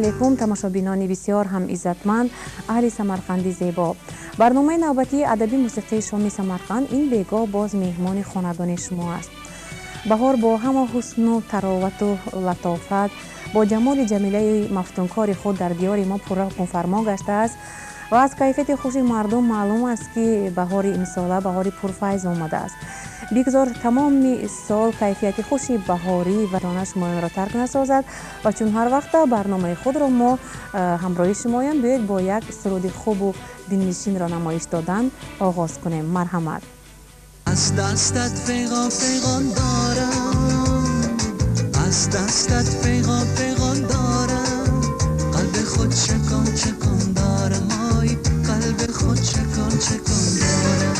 علیکم تماشابینان بسیار هم عزتمند اهل سمرقندی زیبا. برنامه نوبتی ادبی موسیقی شامی سمرقند این بیگاه باز مهمان خانگان شما است. بهار با همه حسن و تراوت و لطافت با جمال جمیله مفتونکار خود در دیار ما پررنگ و فرما گشته است و از کیفیت خوش مردم معلوم است که بهار امساله بهار پرفیض آمده است. بگذار تمام سال کیفیت خوش بهاری و دانش ما را ترک نسازد و چون هر وقت برنامه خود را ما همراه شماییم بیاید با یک سرود خوب و دلنشین را نمایش دادن آغاز کنیم. مرحمت. از دستت پیغام دارم، از دستت پیغام دارم، قلب خود چکان دارم، آی قلب خود چکان دارم.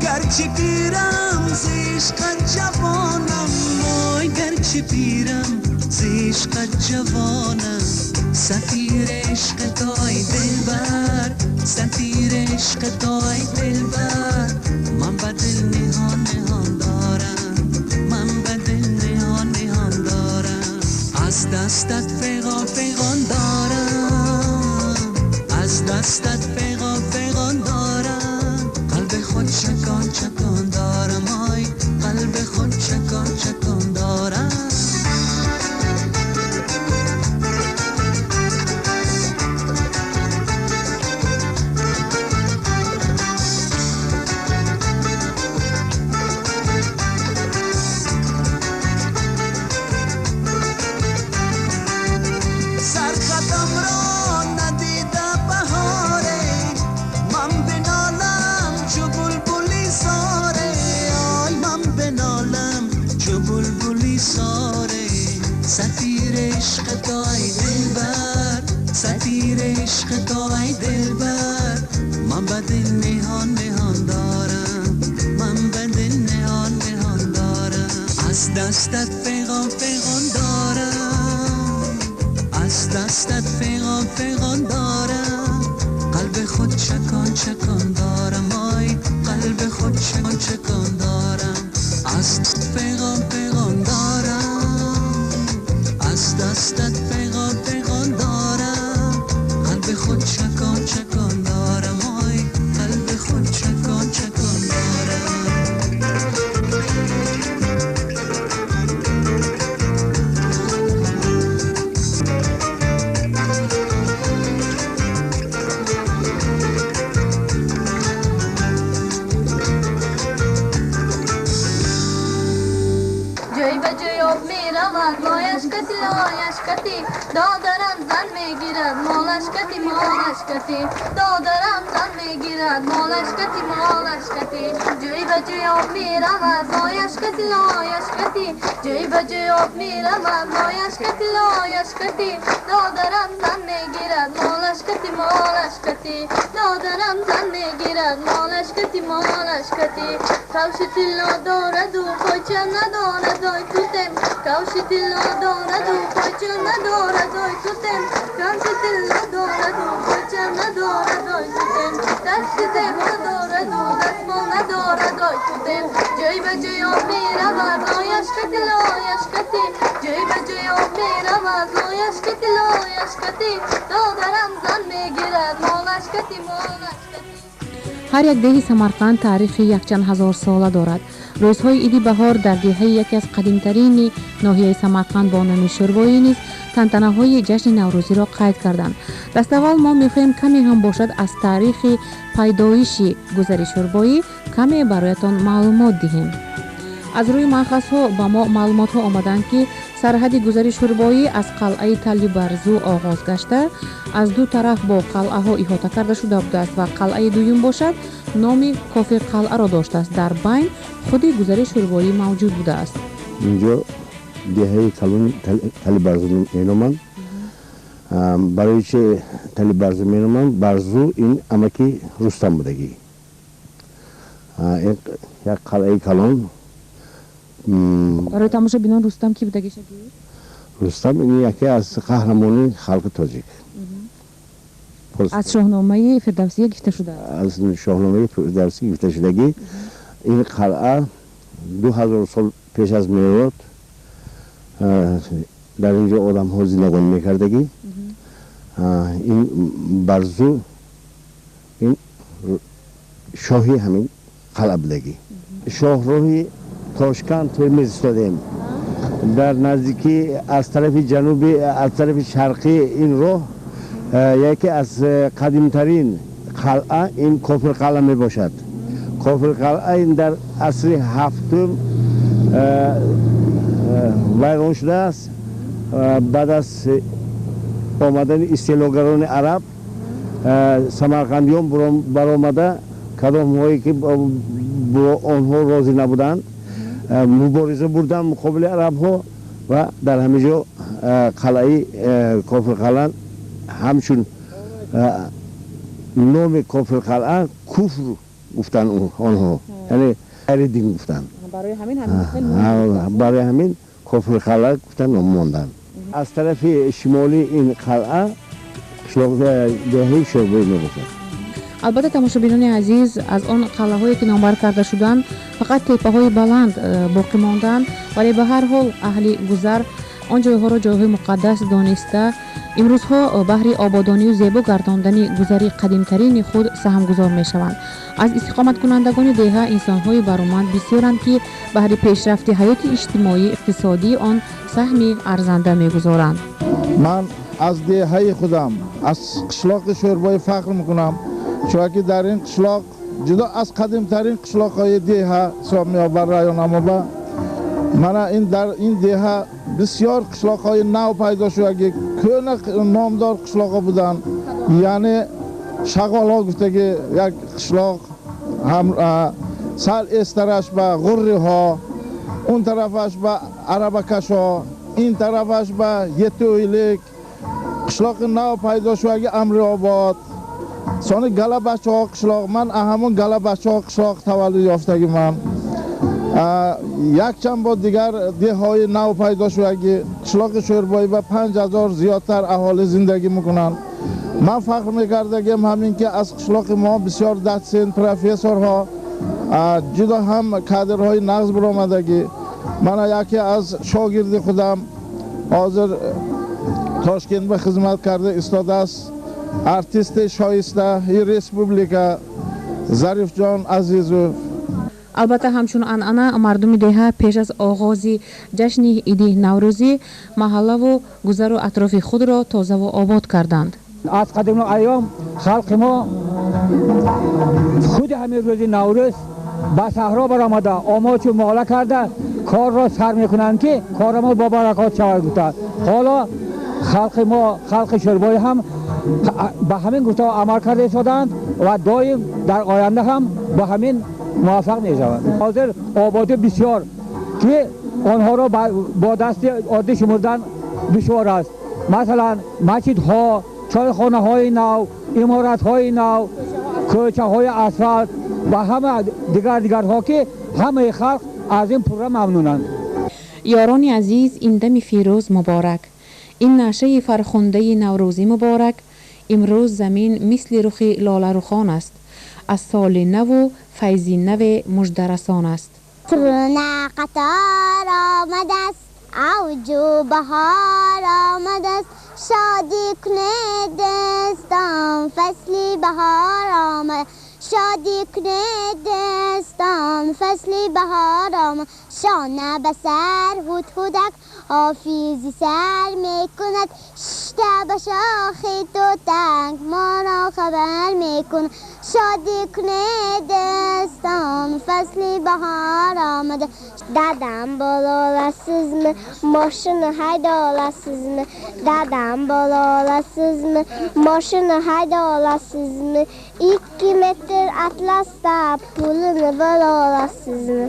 گرچه پیرم زیشقت جوانم، وای گرچه پیرم زیشقت جوانم، سفیر عشق تای دلبر، سفیر عشق تای دلبر، من به دل نهان دارم، من به دل نهان دارم. از دستت پیغام دارم، از دستت پیغام دارم، قلب خود چکان دارم، آی قلب خود چکان دارم. سرخطم را ندیده بهاره، من بنالم چو بلبلی ساره، آی من بنالم چو بلبلی ساره، سفیر عشق تای دلبر، سفیر عشق تای دلبر، من به دل نهان دارم، من به دل نهان دارم. از دستت پیغام دارم، از دستت پیغام دارم، قلب خود چکان دارم، آی قلب خود چکان دارم. از پیغام دارم، از دستت پیغام دارم، قلب خود چکان دارم، آی قلب خود چکان دارم. لایش کتی دادرم زن میگیرد، مالش کتی دادرم زن میگیرد، مالش کتی جوی به جوی آب میرود، لایش کتی جوی به جوی آب میرود، لایش کتی دادرم زن میگیرد، مالش کتی دادرم زن میگیرد، مالش کتی کوش تلا دارد و کوچه ندارد، آی توتم کوش تلا دارد و کوچه ندارد، آی توتم کوش تلا دارد و کوچه ندارد، آی توتم دست زیبا دارد و دستمال ندارد، آی توتم جای به جای آب میرود، لایش کتی جای به جای آب میرود، لایش کتی دادرم زن میگیرد، مالش کتی. هر یک دهی سمرقند تاریخی یک چند هزار ساله دارد. روزهای عید بهار در دهه یکی از قدیمترین ناحیه سمرقند با نام شوربایی نیز تنتنه‌های جشن نوروزی را قید کردند. دست اول ما می‌خواهیم کمی هم باشد از تاریخ پیدایش گذری شوربایی کمی برایتان معلومات دهیم. از روی مأخذها با ما معلومات ها آمدند که سرحد گذری شوربایی از قلعه تل برزو آغاز گشته از دو طرف با قلعه ها احاطه کرده شده بوده است و قلعه دوم باشد نام کافی قلعه را داشته است. در بین خود گذری شوربایی موجود بوده است. اینجا دهه تل برزو مینامند. برای چه تل برزو مینامند؟ برزو این امکی رستم بودگی. یک قلعه کلان برای тамошобинон рустам ки будагӣ шагӣ рустам ин яке аз қаҳрамони халқи тоҷик аз шоҳномаи фирдавсия гирифта шудааст аз шоҳномаи фирдавсӣ гирифта шудагӣ ин қалъа 2000 сол пеш аз милод дар инҷо одамҳо зиндагонӣ мекардагӣ ин барзу ин шоҳи ҳамин қалъа будагӣ шоҳроҳи тошканд термиз истодем дар наздикӣ аз тарафи ҷануби аз тарафи шарқӣ ин роҳ яке аз қадимтарин қалъа ин кофирқалъа мебошад кофирқалъа ин дар асри ҳафтум вайрон шудааст баъд аз омадани истилогарони араб самарқандиён баромада кадомҳое ки бо онҳо розӣ набуданд мубориза бурданд муқобили арабҳо ва дар ҳамин ҷо қалъаи кофирқалъа ҳамчун номи кофирқалъа куфр гуфтанд онҳо яъне ғайри дин гуфтанд барои ҳамин кофирқалъа гуфтанд ном монданд аз тарафи шимолӣ ин қалъа қишлоқдеҳаи Шӯрбоӣ мебошад албатта тамошобинони азиз аз он қалъаҳое ки номбар карда шуданд фақат теппаҳои баланд боқӣ монданд вале ба ҳар ҳол аҳли гузар он ҷойҳоро ҷойҳои муқаддас дониста имрӯзҳо баҳри ободонию зебо гардондани гузари қадимтарини худ саҳмгузор мешаванд аз истиқоматкунандагони деҳа инсонҳои бароманд бисёранд ки баҳри пешрафти ҳаёти иҷтимоӣ иқтисодии он саҳми арзанда мегузоранд ман аз деҳаи худам аз қишлоқи Шӯрбоӣ фахр мекунам чунки ки дар ин қишлоқ ҷудо аз қадимтарин қишлоқҳои деҳа ҳисоб меёбад раёнамоба мана дар ин деҳа бисёр қишлоқҳои нав пайдо шудагӣ кӯна номдор қишлоқҳо буданд яъне шағолҳо гуфтагӣ як қишлоқ сал эстараш ба ғурриҳо он тарафаш ба арабакашҳо ин тарафаш ба етӯйлик қишлоқи нав пайдо шудагӣ амриобод сони галабачаҳо қишлоқ ман ҳамон галабачаҳо қишлоқ таваллуд ёфтагимам якчанд бор дигар деҳҳои нав пайдо шудагӣ қишлоқи Шӯрбоӣ ба 5000 зиёдтар аҳолӣ зиндагӣ мекунанд ман фахр мекардагим ҳамин ки аз қишлоқи мо бисёр дастсин профессорҳо ҷудо ҳам кадрҳои нағз биромадагӣ мана яке аз шогирди худам ҳозир Тошкент ба хизмат карда истодааст артисти шоистаи республика Зарифҷон Азизов албатта ҳамчун анъана мардуми деҳа пеш аз оғози ҷашни иди наврӯзӣ маҳаллаву гузару атрофи худро тозаву обод карданд аз қадиму айём халқи мо худи ҳамин рӯзи наврӯз ба саҳро баромада омочу мола карда корро сар мекунанд ки корамо бобаракот шавад гуфта ҳоло халқи мо халқи Шӯрбоӣ ҳам ба ҳамин гуфтаҳо амал карда истоданд ва доим дар оянда ҳам ба ҳамин муваффақ мешаванд ҳозир ободи бисёр ки онҳоро бо дасти оддӣ шумурдан душвор аст масалан масҷидҳо чойхонаҳои нав иморатҳои нав кӯчаҳои асфалт ва ҳама дигарҳо ки ҳамаи халқ аз ин пурра мамнунанд ёрони азиз ин дами фирӯз муборак ин нашаи фархундаи наврӯзӣ муборак имрӯз замин мисли рухи лоларухон аст аз соли наву файзи наве муждарасон аст Фруна қатар آمدست اوجو بهار آمدست شادی کنه دستان فصلی بهار آمد شادی کنه دستان فصلی بهار آمد شانه به سر هود هودک حافظی سر میکند شته به شاخ تو تنگ ما را خبر میکند شادی کنه دستان فصلی بهار آمده دادم بالاlasız mı maşını haydalasız mı دادم بالاlasız mı maşını haydalasız mı 2 metr atlasda pulunu بالاlasız mı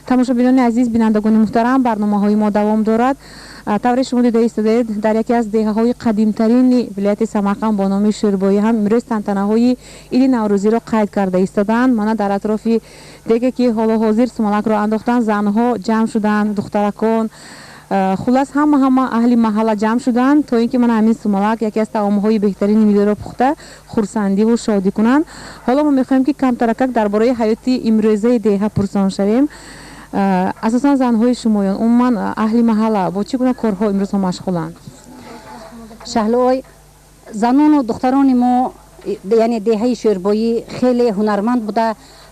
тамошобинони азиз бинандагони муҳтарам барномаҳои мо давом дорад тавре шумо дида истодед дар яке аз деҳаҳои қадимтарини вилояти самарқанд бо номи шӯрбоӣ ҳам имрӯз тантанаҳои иди наврӯзиро қайд карда истоданд. мана дар атрофи деге ки ҳоло ҳозир сумалакро андохтанд, занҳо ҷамъ шуданд, духтаракон, хулас ҳама аҳли маҳалла ҷамъ шуданд то ин ки мана ҳамин сумалак яке аз таомҳои беҳтарини миллиро пухта хурсандиву шодӣ кунанд. ҳоло мо мехоҳем ки камтаракак дар бораи ҳаёти имрӯзаи деҳа пурсон шавем. асосан занҳои шумоён умуман аҳли маҳалла бо чӣ гуна корҳо имрӯзҳо машғуланд? шаҳлуой занону духтарони мо яъне деҳаи шӯрбоӣ хеле ҳунарманд буда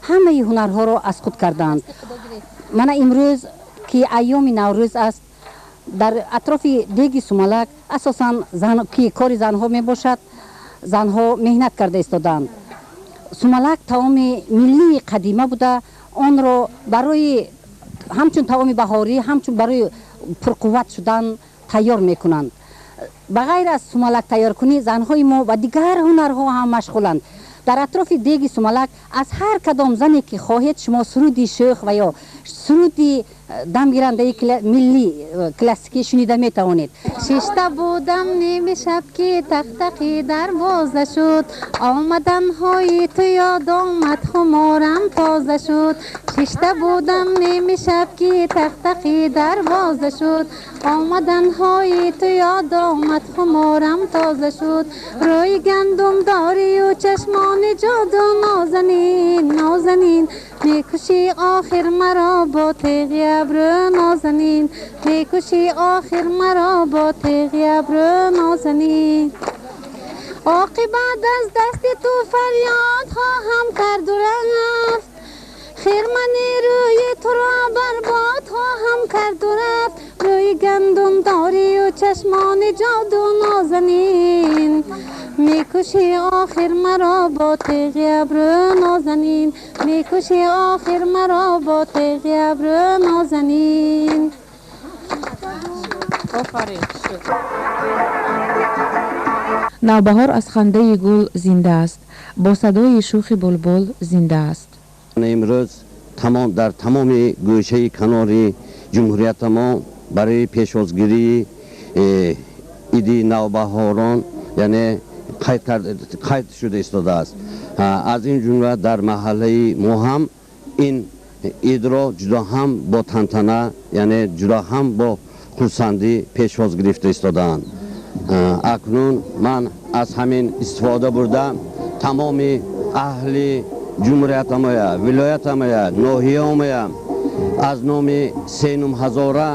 ҳамаи ҳунарҳоро аз худ карданд. мана имрӯз ки айёми наврӯз аст, дар атрофи деги сумалак асосан ки кори занҳо мебошад, занҳо меҳнат карда истоданд. сумалак таоми миллии қадима буда онро барои ҳамчун таоми баҳорӣ ҳамчун барои пурқувват шудан тайёр мекунанд. ба ғайр аз сумалак тайёркунӣ занҳои мо ба дигар ҳунарҳо ҳам машғуланд. дар атрофи деги сумалак аз ҳар кадом зане ки хоҳед шумо суруди шӯх ва ё суруди дамгирандаи миллӣ классикӣ шунида метавонед. шишта будам ними шаб ки тақтақи дарвоза шуд, омаданҳои ту ёд омад хуморам тоза шуд. шишта будам ними шаб ки тақтақи дарвоза шуд, омаданҳои ту ёд омад хуморам тоза шуд. рӯи гандум дорию чашмони ҷоду нозанин нозанин, мекуши охир маро бо теғи абрӯ нозанин, мекуши охир маро бо теғи абрӯ нозанин. оқибат аз дасти ту фарёд хоҳам карду рафт, хирмани рӯи туро барбод хоҳам карду рафт. рӯи гандум дорию чашмони ҷоду нозанин, мекуши охир маро бо теғи абрӯ нозанин, мекуши охир маро бо теғи абрӯ нозанин. навбаҳор аз хандаи гул зинда аст, бо садои шӯхи булбул зинда аст. имрӯз дар тамоми гӯшаи канори ҷумҳурияти мо барои пешвозгирии иди навбаҳорон яъне қайд шуда истодааст. аз ин ҷумла дар маҳаллаи мо ҳам ин идро ҷудо ҳам бо тантана яъне ҷудо ҳам бо хурсандӣ пешвоз гирифта истодаанд. акнун ман аз ҳамин истифода бурда тамоми аҳли ҷумҳуриятамоя, вилоятамоя, ноҳияомоя аз номи сенум ҳазора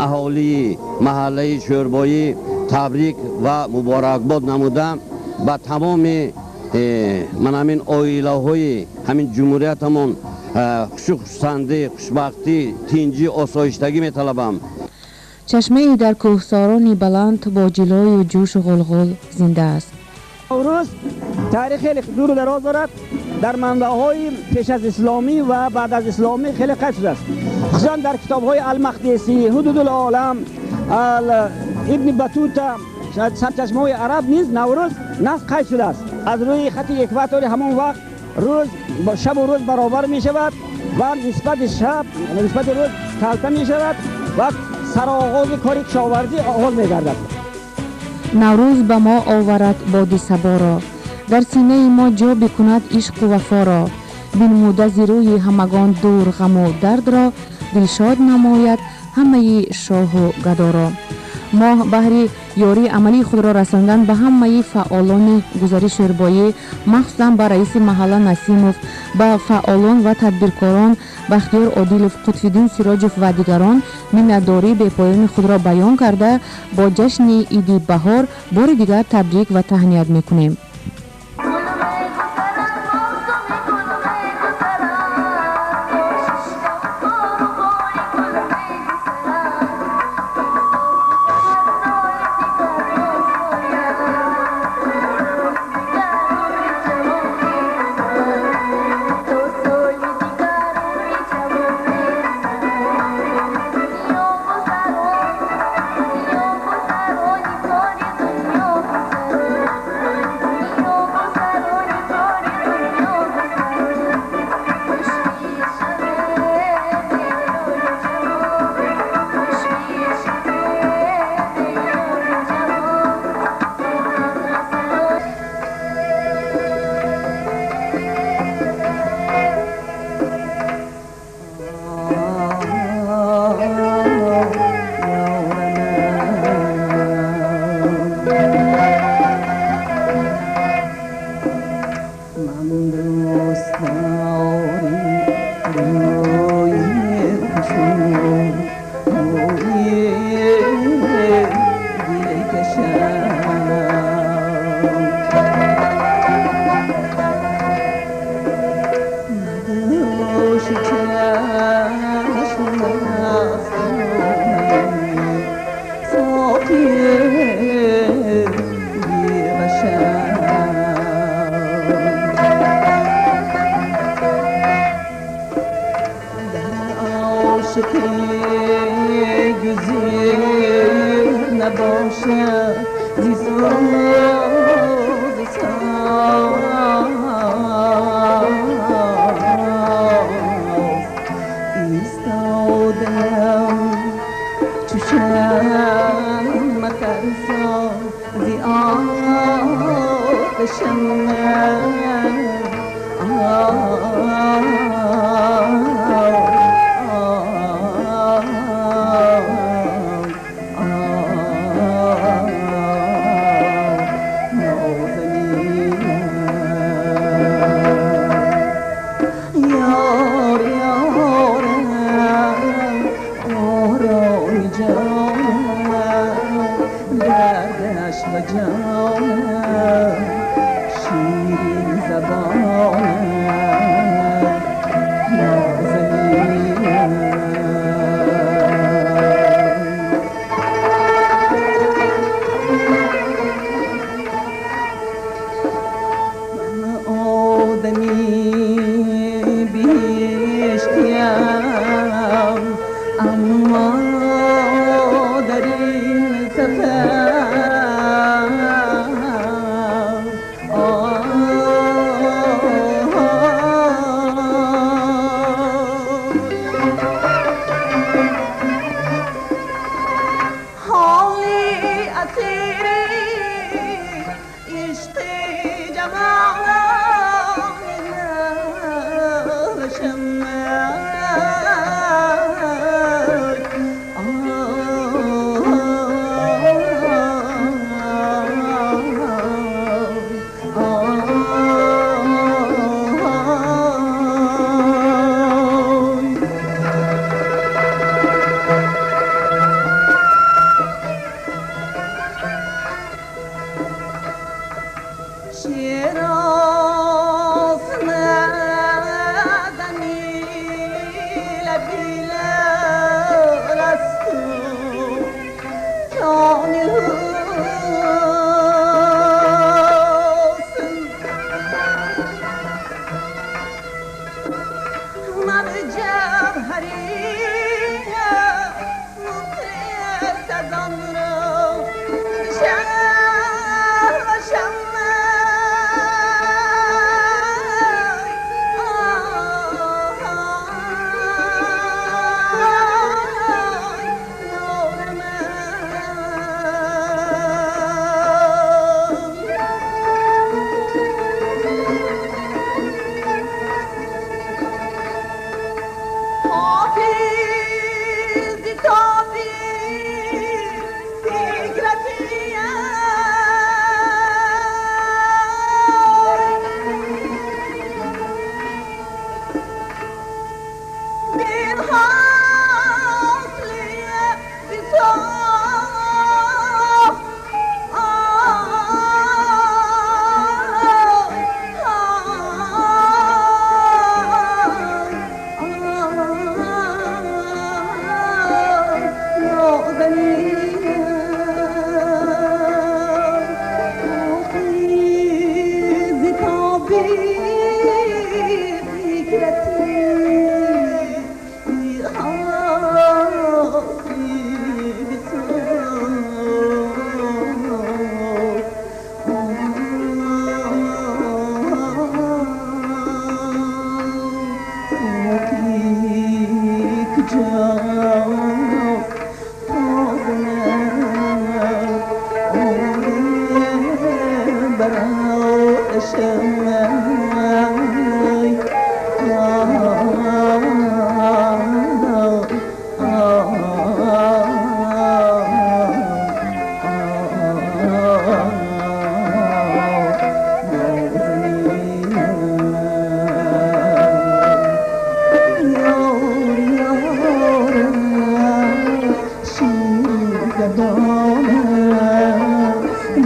аҳолии маҳаллаи шӯрбоӣ табрик ва муборакбод намуда ба тамоми ман ҳамин оилаҳои ҳамин ҷумҳуриятамон хушусандӣ, хушбахтӣ, тинҷӣ, осоиштагӣ металабам. чашмаи дар кӯҳсорони баланд бо ҷилою ҷӯшу ғулғул зинда аст. наврӯз таърихи хеле дуру дароз дорад. дар манбаъҳои пеш аз исломӣ ва баъд аз исломӣ хеле қайд шудааст. хусусан дар китобҳои алмақдисӣ, ҳудудулолам, ибни батута, сарчашмаҳои араб низ наврӯз нақл қайд шудааст. аз рӯи хати экватори ҳамон вақт рӯз шабу рӯз баробар мешавад ва нисбати шаб нисбати рӯз калта мешавад ва сароғози кори кишоварзӣ оғоз мегардад. наврӯз ба мо оварад боди саборо, дар синаи мо ҷо бикунад ишқу вафоро. бинмуда зирӯи ҳамагон дур ғаму дардро, дилшод намояд ҳамаи шоҳу гадоро. моҳ баҳри ёрии амалии худро расондан ба ҳамаи фаъолони гузари шӯрбоӣ, махсусан ба раиси маҳалла Насимов, ба фаъолон ва тадбиркорон Бахтиёр Одилов, Қутбиддин Сироҷов ва дигарон миннатдории бепоёни худро баён карда бо ҷашни иди баҳор бори дигар табрик ва таҳният мекунем. زبانم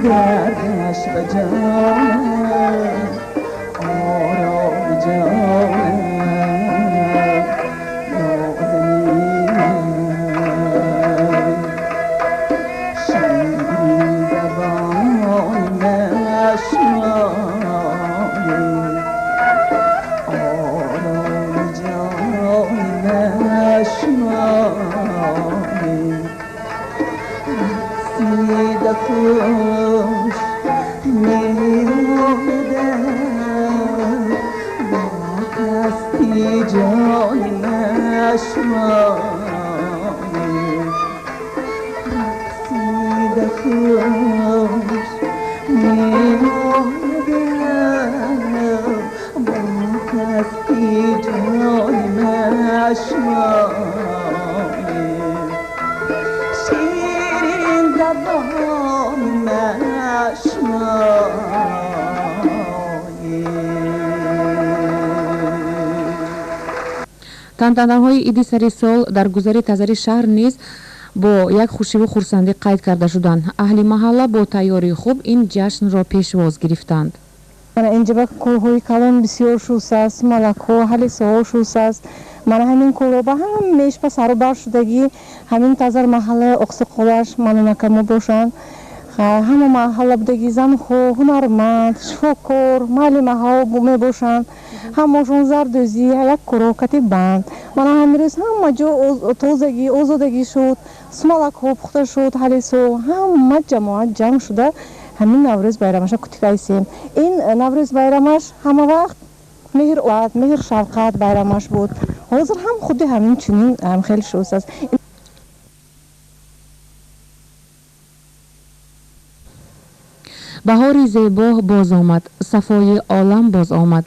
درد عشق جانم آرام جانم نازنینم شیرین زبان نشناسی آرام جان نشناسی سیده خوش می‌آمدم با هستی جان نشناسی سیده خوش می‌آمدم با هستی جان نشناسی شیرین زبان نشناسی. тантанаҳои иди сари сол дар гузари тазари шаҳр низ бо як хушиву хурсандӣ қайд карда шуданд. аҳли маҳалла бо тайёрии хуб ин ҷашнро пешвоз гирифтанд. мана инҷа кӯлҳои калон бисёр шустааст, малакҳо, ҳалисоҳо шустааст. мана ҳамин кӯлҳо ба ҳамеш ба сарубар шудагӣ ҳамин тазар маҳаллаи оқсиқолаш манонакамо бошанд. ҳама маҳалла будагӣ занҳо ҳунарманд, шифокор, муаллимаҳо мебошанд. ҳамашон зардӯзӣ, як кӯро катибанд. мана ҳамирӯз ҳама ҷо тозагӣ, озодагӣ шуд, смалакҳо пухта шуд, ҳалисо, ҳама ҷамоат ҷамъ шуда ҳамин наврӯз байрамаша кутикайсем. ин наврӯз байрамаш ҳама вақт меҳр шафқат байрамаш буд. ҳозир ҳам худи ҳамин чунин хеле шуст аст. баҳори зебо боз омад, сафои олам боз омад.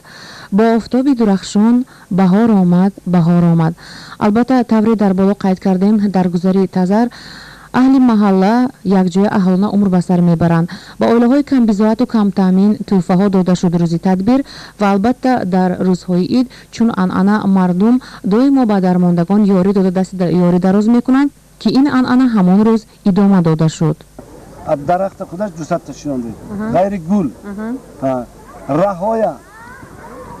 бо офтоби дурахшон баҳор омад, баҳор омад. албатта тавре дар боло қайд кардем, дар гузари тазар аҳли маҳалла якҷоя аҳолона умр ба сар мебаранд. ба оилаҳои камбизоату камтаъмин тӯҳфаҳо дода шуд рӯзи тадбир ва албатта дар рӯзҳои ид чун анъана мардум доимо ба дармондагон ёрӣ дода дасти ёрӣ дароз мекунанд ки ин анъана ҳамон рӯз идома дода шуд. дарахта худаш ҷусатта шинондед ғайри гул раҳоя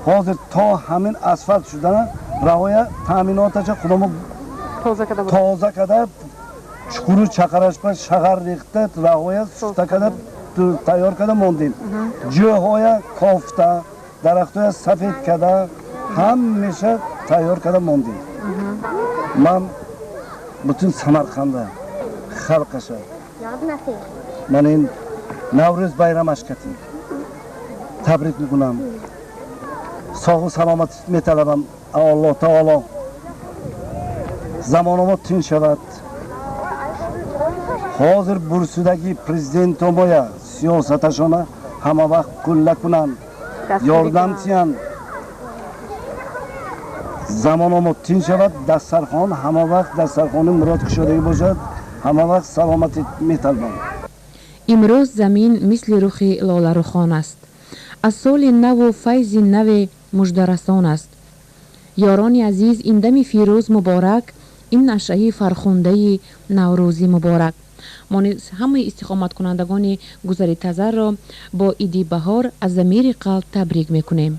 ҳозир то ҳамин асфалт шудана раҳоя таъминотача худомо тоза када чуқуру чақарашпа шағар рехта раҳоя суфта када тайёр када мондем. ҷӯҳоя кофта дарахтоя сафед када ҳамеша тайёр када мондем. ман бутун Самарқанда халқаша ман ин наврӯз байрамаш катем табрик мекунам. согъу саломат металабам. аллоҳ таоло замонамо тинч шавад. ҳозир бурсудаги президентомоя сиёсаташона ҳама вақт қулла кунанд, ёрдам тиҳанд. замонамо тинч шавад. дастархон ҳама вақт дастархони мурод кушодагӣ бошад. ҳама вақт саломатӣ металабам. имрӯз замин мисли рухи лоларухон аст. аз соли наву файзи наве муждарасон аст. ёрони азиз, ин дами фирӯз муборак, ин нашъаи фархундаи наврӯзи муборак. мо низ ҳамаи истиқоматкунандагони гузари тазарро бо иди баҳор аз замири қалб табрик мекунем.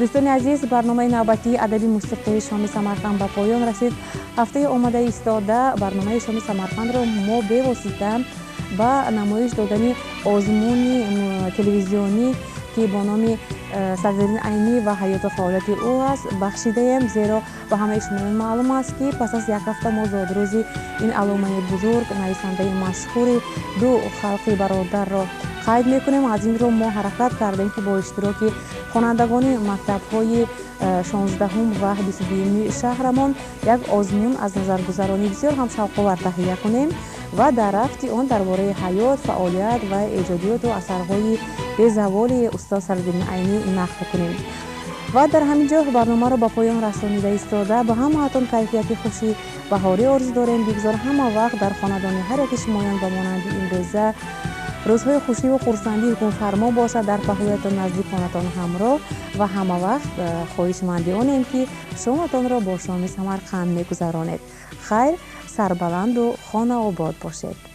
дӯстони азиз, барномаи навбатии адаби мусиқии шоми Самарқанд ба поён расид. ҳафтаи омада истода барномаи шоми Самарқандро мо бевосита ба намоиш додани озмуни телевизионӣ ки бо номи Садриддин Айнӣ ва ҳаёту фаъолияти ӯ аст бахшидаем, зеро ба ҳамаи шумо маълум аст ки пас аз як ҳафта мо зодрӯзи ин аломаи бузург, нависандаи машҳури ду халқи бародарро қайд мекунем. аз ин рӯ мо ҳаракат кардем ки бо иштироки хонандагони мактабҳои 16 ва 22 шаҳрамон як озмун аз назаргузаронӣ бисёр ҳам шавқовар таҳия кунем ва дар рафти он дар бораи ҳаёт, фаъолият ва эҷодиёту асарҳои безаволи устод Садриддин Айнӣ нақл кунем. و در همین جا برنامه را به پایان رسانیده ایستاده با همه‌تان کیفیت خوشی بهاری آرزو داریم. بگذار همه وقت در خاندان هر یک شمایان به مانند این روزه روزهای خوشی و خرسندی حکم فرما باشد، در پهلویتان نزدیکانتان همراه و همه وقت خواهشمندی آنیم که شامتان را با شام سمرقند می‌گذرانید. خیر، سربلند و خانه آباد باشید.